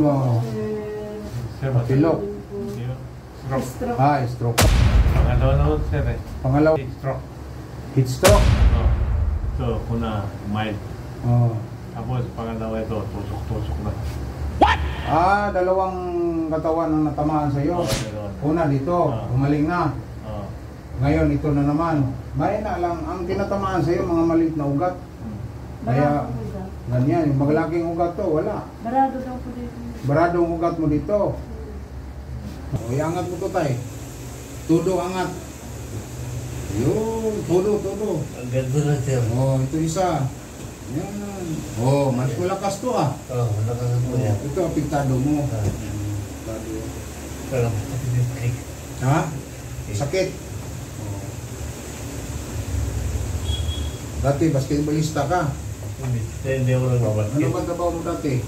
Oh. Pilok. Stroke. Ah, stroke. Pangalawa na sir eh. Pangalawa. Heat stroke. Heat stroke. Oh. Ito, una, mild. Oh. Tapos pangalawa ito, tusok-tusok na. Ah, dalawang katawan ang natamaan sa iyo. Una dito, umaling na. Ngayon ito na naman. Mahina lang ang tinatamaan sa iyo, mga maliit na ugat. Kaya ganyan, yung maglaking ugat to, wala. Barado daw po dito. Baradong ugat mo dito. O, iangat mo to tay. Tudo angat. Yun, tudo. Ang ganda na sir. Oh, ito isa. Yan. Oh, mas malakas to ah. Oo, malakas po yan. Ito apektado mo. Apektado. Pero matitipik. Ha? Sakit. Oh. Dati basketballista ka. Hindi ako lang mabasket. Ano ba trabaho mo dati?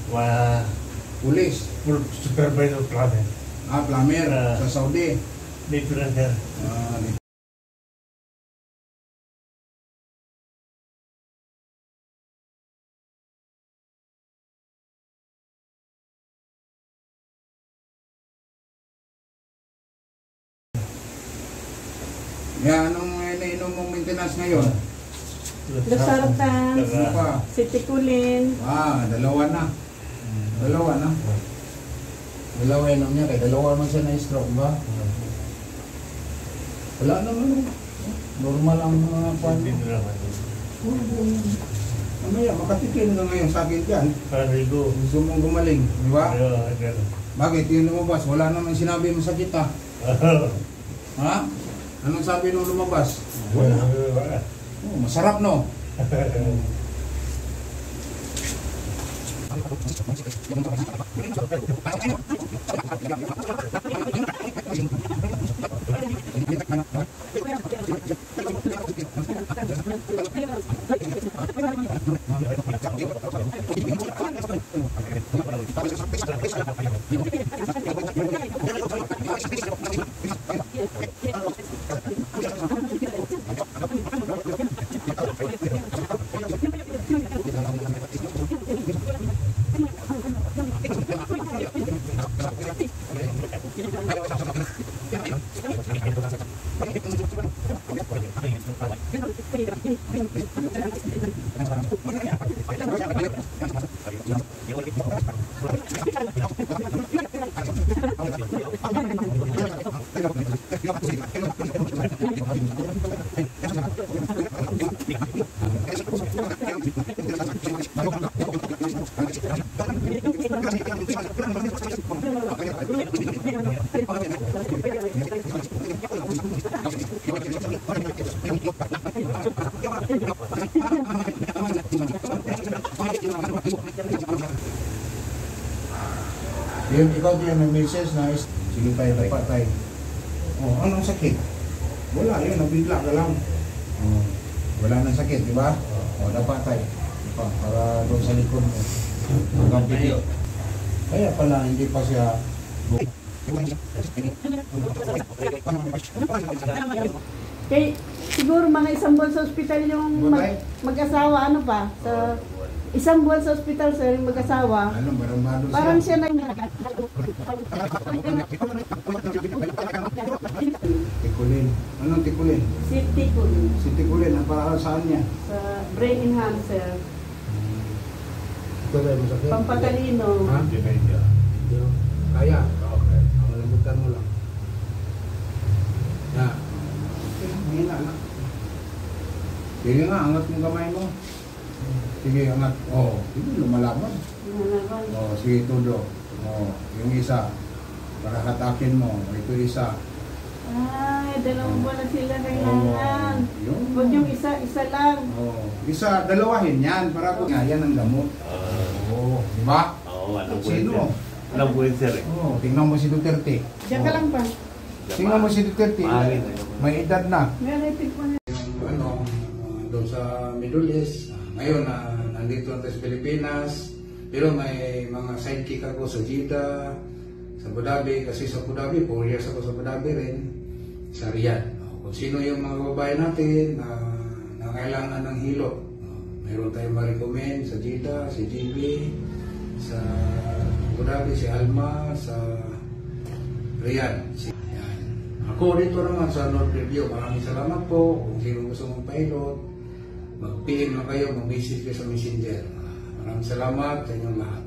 Pulis. Supervisor plumber. Ah, plumber sa Saudi. Dito na sir. Ah, dito. Yan, anong iniinom mong maintenance ngayon? Losartan, Ano pa? Ceticolin. Ah, dalawa na. Dalawa inom niya, kaya dalawa man siya na-stroke ba? Wala naman. Normal ang mga kwan. Dito naman. Mamaya, makatikin ka ngayon sa akin dyan. Parigo. Gusto mong gumaling, di ba? Ayun. Bakit yung lumabas? Wala naman sinabi mo sakit ha? Ha? Anong sabi nung lumabas? Wala. Oh, masarap no? Yung ikaw din may message na sige tayo dapat tayo. Oh, anong sakit? Wala yun, nabigla ka lang. Oh, wala nang sakit, di ba? Oh, dapat tayo. Para doon sa likod mo. Hanggang pili. Kaya pala hindi pa siya Kay siguro mga isang buwan sa ospital yung mag-asawa, ano pa? Sa isang buwan sa ospital sir, yung mag-asawa. ano, barang-bado siya. Parang siya na Tikulin. Anong tikulin? Ceticolin. Si tikulin, ang para saan niya? Sa brain enhancer. Ito tayo masakit. Pampatalino. Ha? Kaya. Okay. Ang lambutan mo lang. Na. Mahina na. Sige nga, angat mong kamay mo. Sige, angat. Oh, sige, lumalaban. Oh, sige, tudo. Oh, yung isa. Para hatakin mo. Ito isa. Ay, dalawang buwan na sila kailangan. Yung Huwag yung isa lang. oh, isa, dalawahin yan. Para ko nga, yan ang gamot. Oh, di ba? Oo, alam ko Sino? Alam ko yun sir eh. Oh, tingnan mo si Duterte. Diyan ka lang pa. Tingnan mo si Duterte. May edad na. May alipid po na. Ano, doon sa Middle East. Ngayon, nandito na sa Pilipinas. Pero may mga sidekick ako sa Jeddah, sa Abu Dhabi. Kasi sa Abu Dhabi, 4 years ako sa Abu Dhabi rin. Sa Riyadh. Kung sino yung mga babae natin na kailangan ng hilo. Mayroon tayong ma-recommend sa Jeddah, sa JB, sa Abu Dhabi, si Alma sa Riyadh. Yan. Ako dito naman sa North Review. Maraming salamat po. Kung sino gusto mong pilot, mag-PM na kayo, mag-message kayo sa Messenger. Maraming salamat sa inyong lahat.